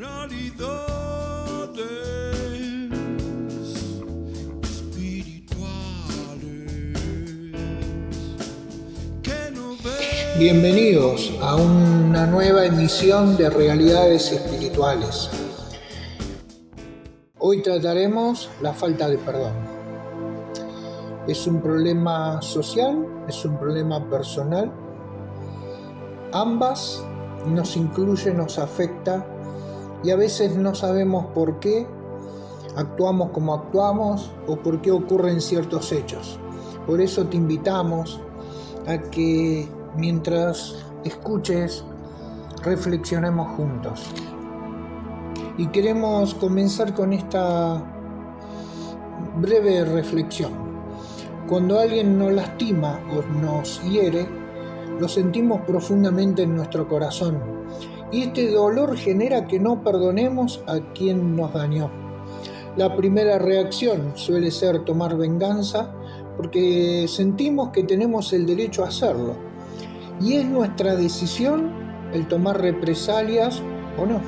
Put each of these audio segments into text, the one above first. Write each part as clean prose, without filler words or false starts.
realidades espirituales que no ven. Bienvenidos a una nueva emisión de Realidades Espirituales. Hoy trataremos la falta de perdón. ¿Es un problema social? ¿Es un problema personal? Ambas nos incluye, nos afecta y a veces no sabemos por qué actuamos como actuamos o por qué ocurren ciertos hechos. Por eso te invitamos a que mientras escuches, reflexionemos juntos. Y queremos comenzar con esta breve reflexión. Cuando alguien nos lastima o nos hiere, lo sentimos profundamente en nuestro corazón. Y este dolor genera que no perdonemos a quien nos dañó. La primera reacción suele ser tomar venganza porque sentimos que tenemos el derecho a hacerlo. Y es nuestra decisión el tomar represalias o no.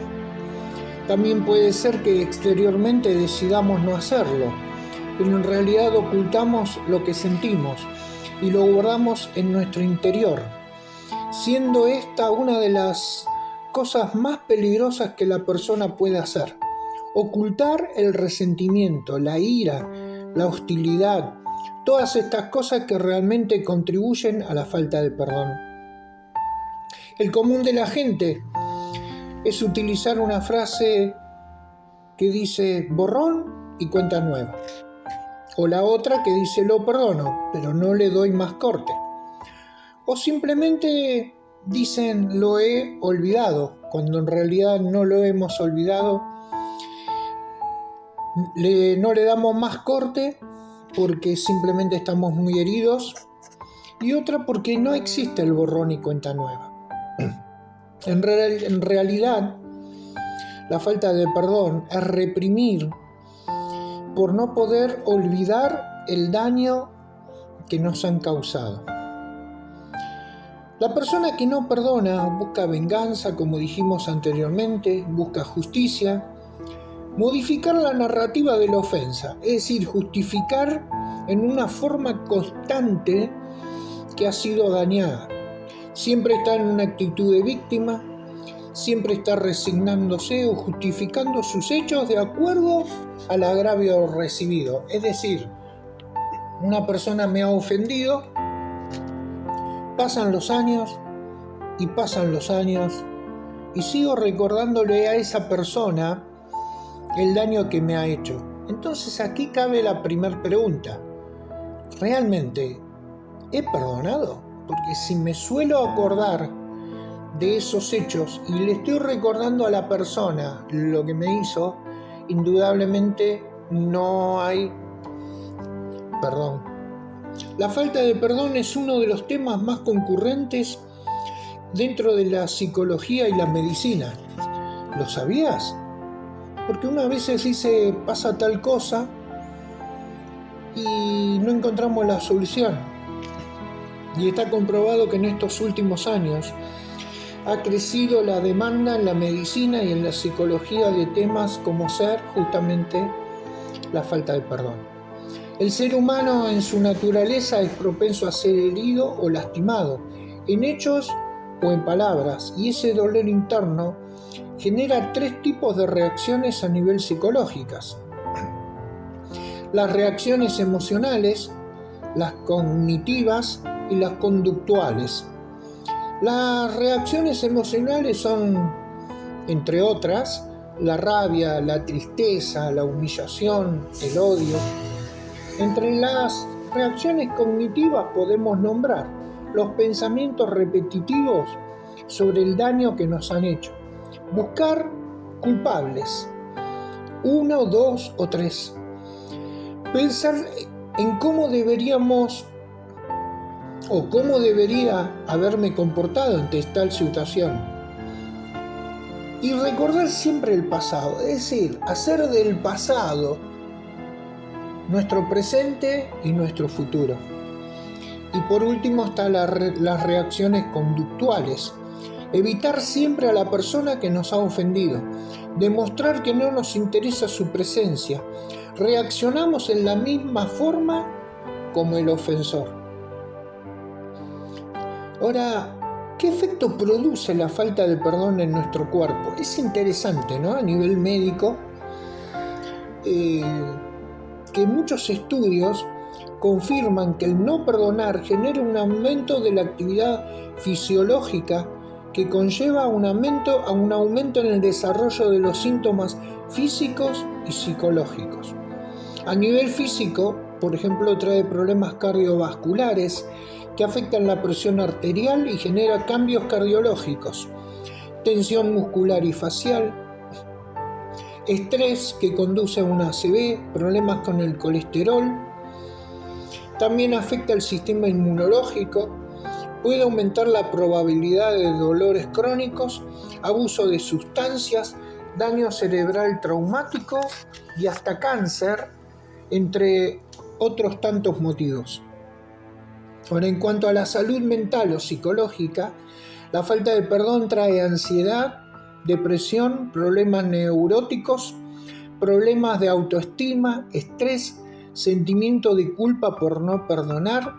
También puede ser que exteriormente decidamos no hacerlo, pero en realidad ocultamos lo que sentimos y lo guardamos en nuestro interior, siendo esta una de las cosas más peligrosas que la persona puede hacer. Ocultar el resentimiento, la ira, la hostilidad, todas estas cosas que realmente contribuyen a la falta de perdón. El común de la gente es utilizar una frase que dice borrón y cuenta nueva. O la otra que dice lo perdono, pero no le doy más corte. O simplemente dicen lo he olvidado, cuando en realidad no lo hemos olvidado. No le damos más corte porque simplemente estamos muy heridos. Y otra porque no existe el borrón y cuenta nueva. En realidad, la falta de perdón es reprimir por no poder olvidar el daño que nos han causado. La persona que no perdona busca venganza, como dijimos anteriormente, busca justicia, modificar la narrativa de la ofensa, es decir, justificar en una forma constante que ha sido dañada. Siempre está en una actitud de víctima, siempre está resignándose o justificando sus hechos de acuerdo al agravio recibido. Es decir, una persona me ha ofendido, pasan los años y sigo recordándole a esa persona el daño que me ha hecho. Entonces aquí cabe la primera pregunta. ¿Realmente he perdonado? Porque si me suelo acordar de esos hechos y le estoy recordando a la persona lo que me hizo, indudablemente no hay perdón. La falta de perdón es uno de los temas más concurrentes dentro de la psicología y la medicina. ¿Lo sabías? Porque una vez se dice pasa tal cosa y no encontramos la solución. Y está comprobado que en estos últimos años ha crecido la demanda en la medicina y en la psicología de temas como ser justamente la falta de perdón. El ser humano en su naturaleza es propenso a ser herido o lastimado, en hechos o en palabras, y ese dolor interno genera tres tipos de reacciones a nivel psicológicas. Las reacciones emocionales, las cognitivas y las conductuales. Las reacciones emocionales son, entre otras, la rabia, la tristeza, la humillación, el odio. Entre las reacciones cognitivas podemos nombrar los pensamientos repetitivos sobre el daño que nos han hecho. Buscar culpables, 1, 2 o 3. Pensar en cómo deberíamos o cómo debería haberme comportado ante tal situación. Y recordar siempre el pasado, es decir, hacer del pasado nuestro presente y nuestro futuro. Y por último están las reacciones conductuales. Evitar siempre a la persona que nos ha ofendido. demostrar que no nos interesa su presencia. Reaccionamos en la misma forma como el ofensor. Ahora, ¿qué efecto produce la falta de perdón en nuestro cuerpo? Es interesante, ¿no? A nivel médico, que muchos estudios confirman que el no perdonar genera un aumento de la actividad fisiológica que conlleva a un aumento en el desarrollo de los síntomas físicos y psicológicos. A nivel físico, por ejemplo, trae problemas cardiovasculares que afectan la presión arterial y genera cambios cardiológicos, tensión muscular y facial, estrés que conduce a una ACV, problemas con el colesterol. También afecta el sistema inmunológico, puede aumentar la probabilidad de dolores crónicos, abuso de sustancias, daño cerebral traumático y hasta cáncer, entre otros tantos motivos. Ahora, en cuanto a la salud mental o psicológica, la falta de perdón trae ansiedad, depresión, problemas neuróticos, problemas de autoestima, estrés, sentimiento de culpa por no perdonar,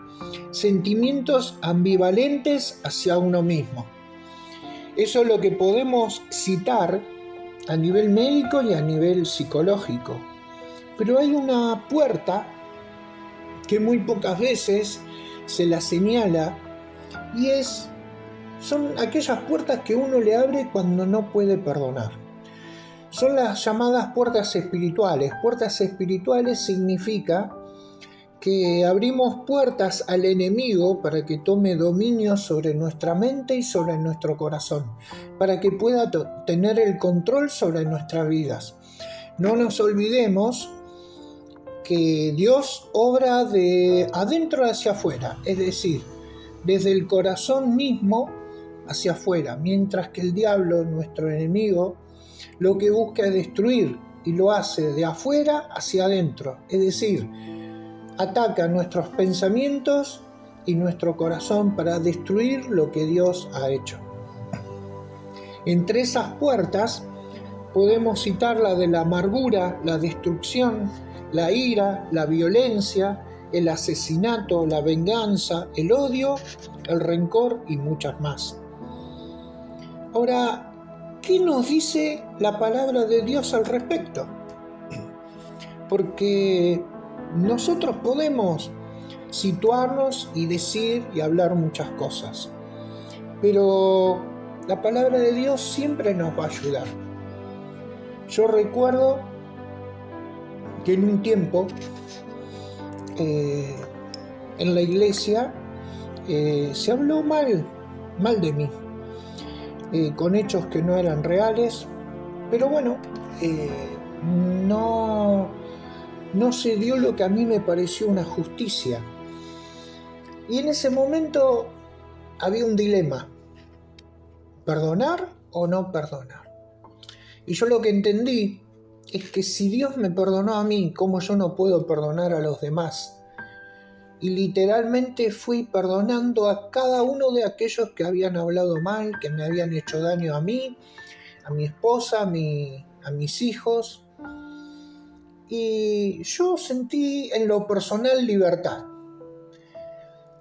sentimientos ambivalentes hacia uno mismo. Eso es lo que podemos citar a nivel médico y a nivel psicológico. Pero hay una puerta que muy pocas veces se la señala y son aquellas puertas que uno le abre cuando no puede perdonar. Son las llamadas puertas espirituales. Puertas espirituales significa que abrimos puertas al enemigo para que tome dominio sobre nuestra mente y sobre nuestro corazón, para que pueda tener el control sobre nuestras vidas. No nos olvidemos que Dios obra de adentro hacia afuera, es decir, desde el corazón mismo hacia afuera, mientras que el diablo, nuestro enemigo, lo que busca es destruir y lo hace de afuera hacia adentro, es decir, ataca nuestros pensamientos y nuestro corazón para destruir lo que Dios ha hecho. Entre esas puertas podemos citar la de la amargura, la destrucción, la ira, la violencia, el asesinato, la venganza, el odio, el rencor y muchas más. Ahora, ¿qué nos dice la palabra de Dios al respecto? Porque nosotros podemos situarnos y decir y hablar muchas cosas, pero la palabra de Dios siempre nos va a ayudar. Yo recuerdo que en un tiempo en la iglesia se habló mal de mí, con hechos que no eran reales, pero bueno, no se dio lo que a mí me pareció una justicia. Y en ese momento había un dilema: ¿perdonar o no perdonar? Y yo lo que entendí es que si Dios me perdonó a mí, ¿cómo yo no puedo perdonar a los demás? Y literalmente fui perdonando a cada uno de aquellos que habían hablado mal, que me habían hecho daño a mí, a mi esposa, a mis hijos. Y yo sentí en lo personal libertad.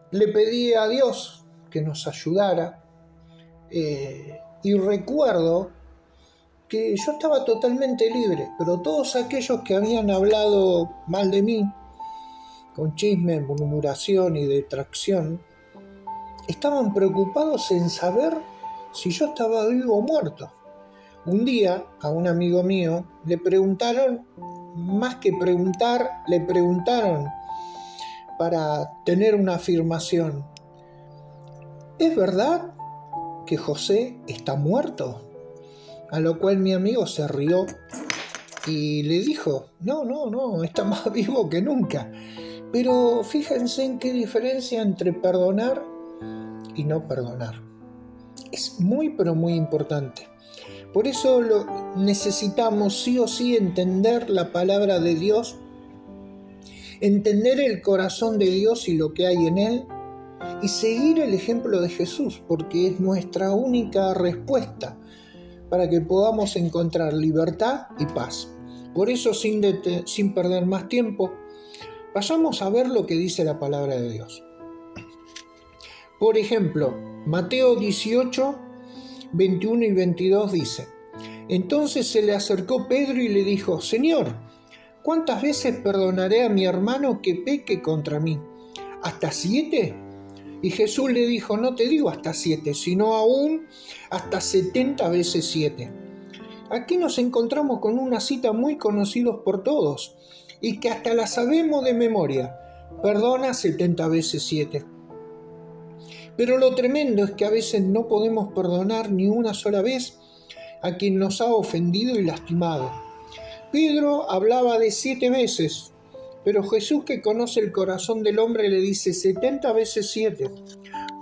Le pedí a Dios que nos ayudara, y recuerdo que yo estaba totalmente libre, pero todos aquellos que habían hablado mal de mí, con chisme, murmuración y detracción, estaban preocupados en saber si yo estaba vivo o muerto. Un día a un amigo mío le preguntaron, más que preguntar, le preguntaron para tener una afirmación: ¿es verdad que José está muerto? A lo cual mi amigo se rió y le dijo: no, está más vivo que nunca. Pero fíjense en qué diferencia entre perdonar y no perdonar. Es muy, pero muy importante. Por eso necesitamos sí o sí entender la palabra de Dios, entender el corazón de Dios y lo que hay en él, y seguir el ejemplo de Jesús, porque es nuestra única respuesta para que podamos encontrar libertad y paz. Por eso, sin perder más tiempo, vayamos a ver lo que dice la palabra de Dios. Por ejemplo, Mateo 18, 21 y 22 dice: Entonces se le acercó Pedro y le dijo: Señor, ¿cuántas veces perdonaré a mi hermano que peque contra mí? ¿Hasta 7? Y Jesús le dijo: No te digo hasta 7, sino aún hasta 70 veces 7. Aquí nos encontramos con una cita muy conocida por todos y que hasta la sabemos de memoria: perdona 70 veces 7. Pero lo tremendo es que a veces no podemos perdonar ni una sola vez a quien nos ha ofendido y lastimado. Pedro hablaba de 7 veces, pero Jesús, que conoce el corazón del hombre, le dice 70 veces 7,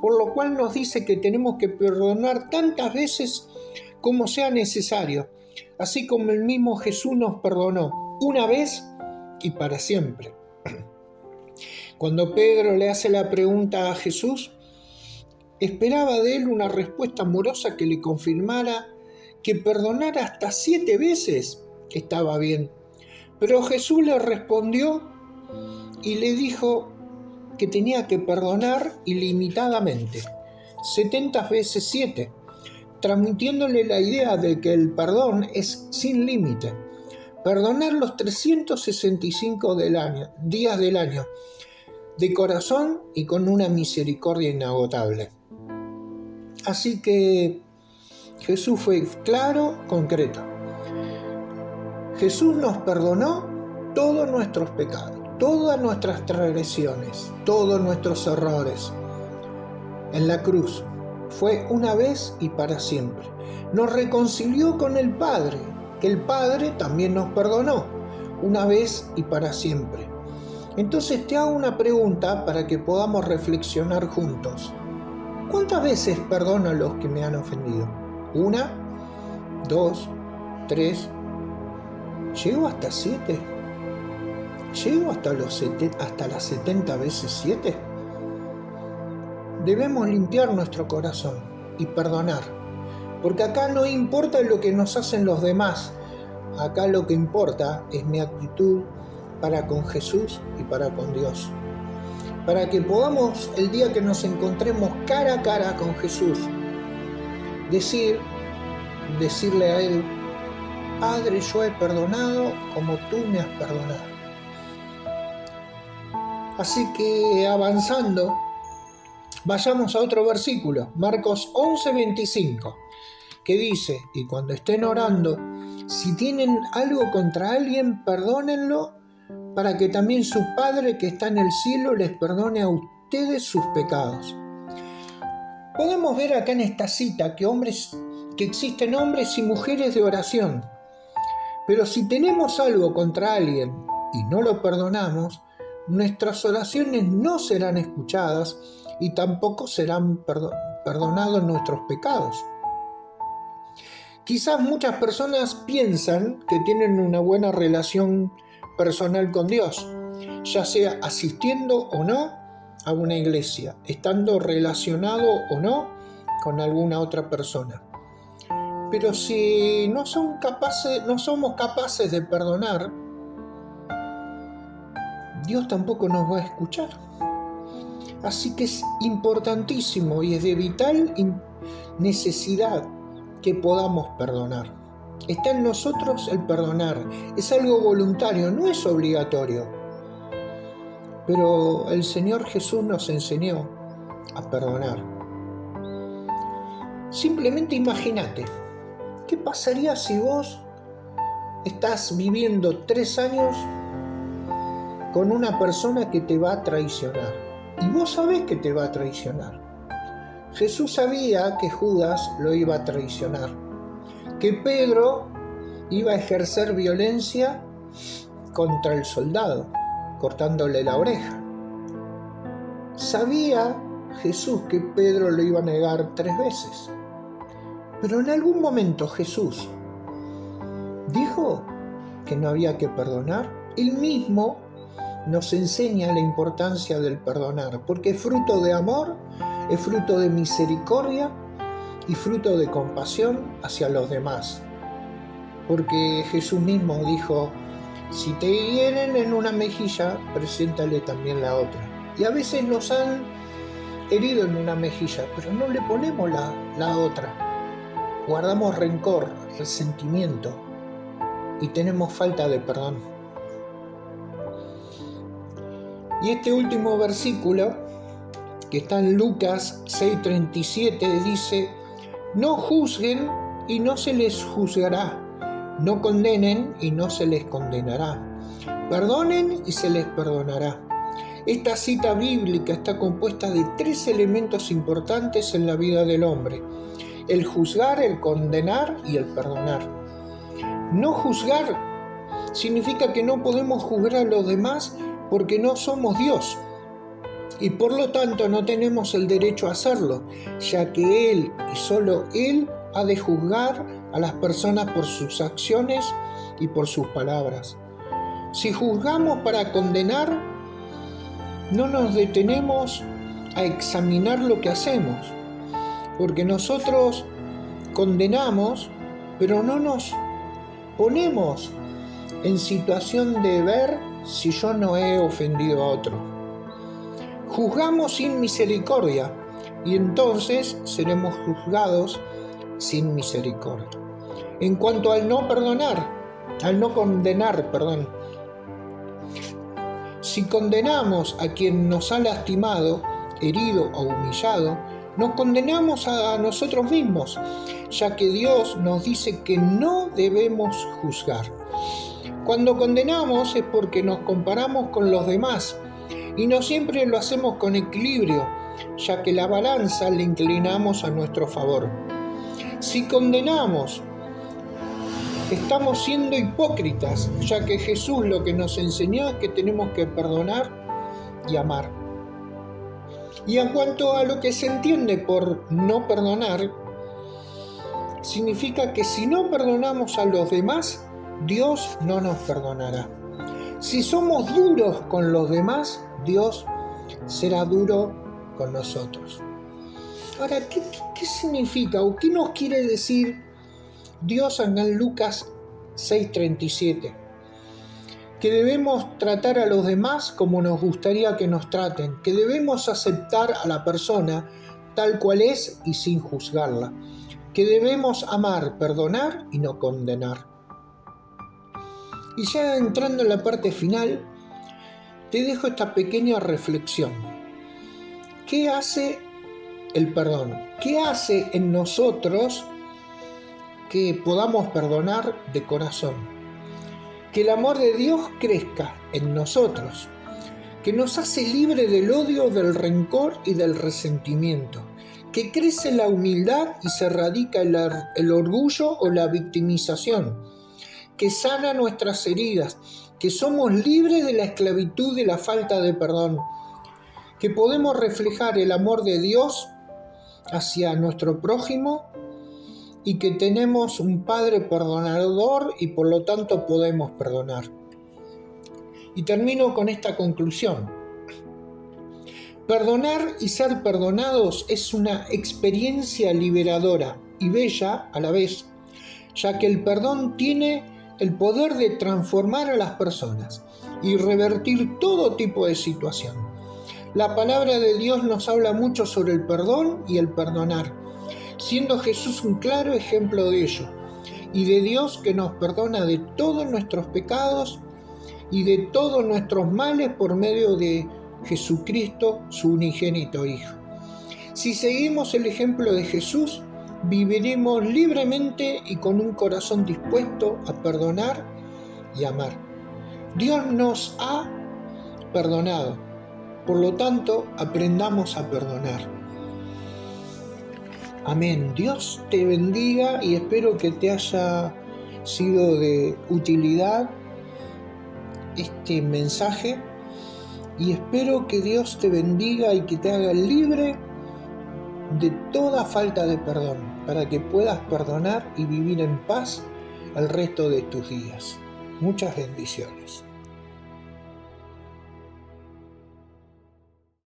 por lo cual nos dice que tenemos que perdonar tantas veces como sea necesario, así como el mismo Jesús nos perdonó una vez y para siempre. Cuando Pedro le hace la pregunta a Jesús, esperaba de él una respuesta amorosa que le confirmara que perdonar hasta 7 veces estaba bien. Pero Jesús le respondió y le dijo que tenía que perdonar ilimitadamente, 70 veces 7, transmitiéndole la idea de que el perdón es sin límite. Perdonar los 365 días del año, de corazón y con una misericordia inagotable. Así que Jesús fue claro, concreto. Jesús nos perdonó todos nuestros pecados, todas nuestras transgresiones, todos nuestros errores. En la cruz fue una vez y para siempre. Nos reconcilió con el Padre, que el Padre también nos perdonó, una vez y para siempre. Entonces te hago una pregunta para que podamos reflexionar juntos. ¿Cuántas veces perdono a los que me han ofendido? 1, 2, 3. ¿Llego hasta 7? ¿Llego hasta las 70 veces 7? Debemos limpiar nuestro corazón y perdonar, porque acá no importa lo que nos hacen los demás, acá lo que importa es mi actitud para con Jesús y para con Dios. Para que podamos, el día que nos encontremos cara a cara con Jesús, decirle a Él: Padre, yo he perdonado como tú me has perdonado. Así que avanzando, vayamos a otro versículo, Marcos 11:25, que dice: Y cuando estén orando, si tienen algo contra alguien, perdónenlo, para que también su Padre que está en el cielo les perdone a ustedes sus pecados. Podemos ver acá en esta cita que existen hombres y mujeres de oración. Pero si tenemos algo contra alguien y no lo perdonamos, nuestras oraciones no serán escuchadas y tampoco serán perdonados nuestros pecados. Quizás muchas personas piensan que tienen una buena relación personal con Dios, ya sea asistiendo o no a una iglesia, estando relacionado o no con alguna otra persona. Pero si no somos capaces de perdonar, Dios tampoco nos va a escuchar. Así que es importantísimo y es de vital necesidad que podamos perdonar. Está en nosotros el perdonar. Es algo voluntario, no es obligatorio. Pero el Señor Jesús nos enseñó a perdonar. Simplemente imagínate, ¿qué pasaría si vos estás viviendo 3 años con una persona que te va a traicionar? Y vos sabés que te va a traicionar. Jesús sabía que Judas lo iba a traicionar, que Pedro iba a ejercer violencia contra el soldado, cortándole la oreja. Sabía Jesús que Pedro lo iba a negar 3 veces. Pero en algún momento Jesús dijo que no había que perdonar. Él mismo nos enseña la importancia del perdonar, porque es fruto de amor, es fruto de misericordia y fruto de compasión hacia los demás. Porque Jesús mismo dijo, si te hieren en una mejilla, preséntale también la otra. Y a veces nos han herido en una mejilla, pero no le ponemos la otra. Guardamos rencor, resentimiento y tenemos falta de perdón. Y este último versículo, que está en Lucas 6:37, dice, no juzguen y no se les juzgará, no condenen y no se les condenará, perdonen y se les perdonará. Esta cita bíblica está compuesta de 3 elementos importantes en la vida del hombre: el juzgar, el condenar y el perdonar. No juzgar significa que no podemos juzgar a los demás porque no somos Dios y por lo tanto no tenemos el derecho a hacerlo, ya que Él y solo Él ha de juzgar a las personas por sus acciones y por sus palabras. Si juzgamos para condenar, no nos detenemos a examinar lo que hacemos, porque nosotros condenamos, pero no nos ponemos en situación de ver si yo no he ofendido a otro. Juzgamos sin misericordia y entonces seremos juzgados sin misericordia. En cuanto al no condenar, si condenamos a quien nos ha lastimado, herido o humillado, nos condenamos a nosotros mismos, ya que Dios nos dice que no debemos juzgar. Cuando condenamos es porque nos comparamos con los demás y no siempre lo hacemos con equilibrio, ya que la balanza la inclinamos a nuestro favor. Si condenamos, estamos siendo hipócritas, ya que Jesús lo que nos enseñó es que tenemos que perdonar y amar. Y en cuanto a lo que se entiende por no perdonar, significa que si no perdonamos a los demás, Dios no nos perdonará. Si somos duros con los demás, Dios será duro con nosotros. Ahora, ¿qué significa o qué nos quiere decir Dios en Lucas 6:37? Que debemos tratar a los demás como nos gustaría que nos traten, que debemos aceptar a la persona tal cual es y sin juzgarla, que debemos amar, perdonar y no condenar. Y ya entrando en la parte final, te dejo esta pequeña reflexión. ¿Qué hace el perdón? ¿Qué hace en nosotros que podamos perdonar de corazón? Que el amor de Dios crezca en nosotros, que nos hace libre del odio, del rencor y del resentimiento, que crece la humildad y se erradica el orgullo o la victimización, que sana nuestras heridas, que somos libres de la esclavitud y la falta de perdón, que podemos reflejar el amor de Dios hacia nuestro prójimo y que tenemos un Padre perdonador y por lo tanto podemos perdonar. Y termino con esta conclusión. Perdonar y ser perdonados es una experiencia liberadora y bella a la vez, ya que el perdón tiene el poder de transformar a las personas y revertir todo tipo de situación. La palabra de Dios nos habla mucho sobre el perdón y el perdonar, siendo Jesús un claro ejemplo de ello, y de Dios que nos perdona de todos nuestros pecados y de todos nuestros males por medio de Jesucristo, su unigénito Hijo. Si seguimos el ejemplo de Jesús, viviremos libremente y con un corazón dispuesto a perdonar y amar. Dios nos ha perdonado, por lo tanto, aprendamos a perdonar. Amén. Dios te bendiga y espero que te haya sido de utilidad este mensaje y espero que Dios te bendiga y que te haga libre de toda falta de perdón para que puedas perdonar y vivir en paz el resto de tus días. Muchas bendiciones.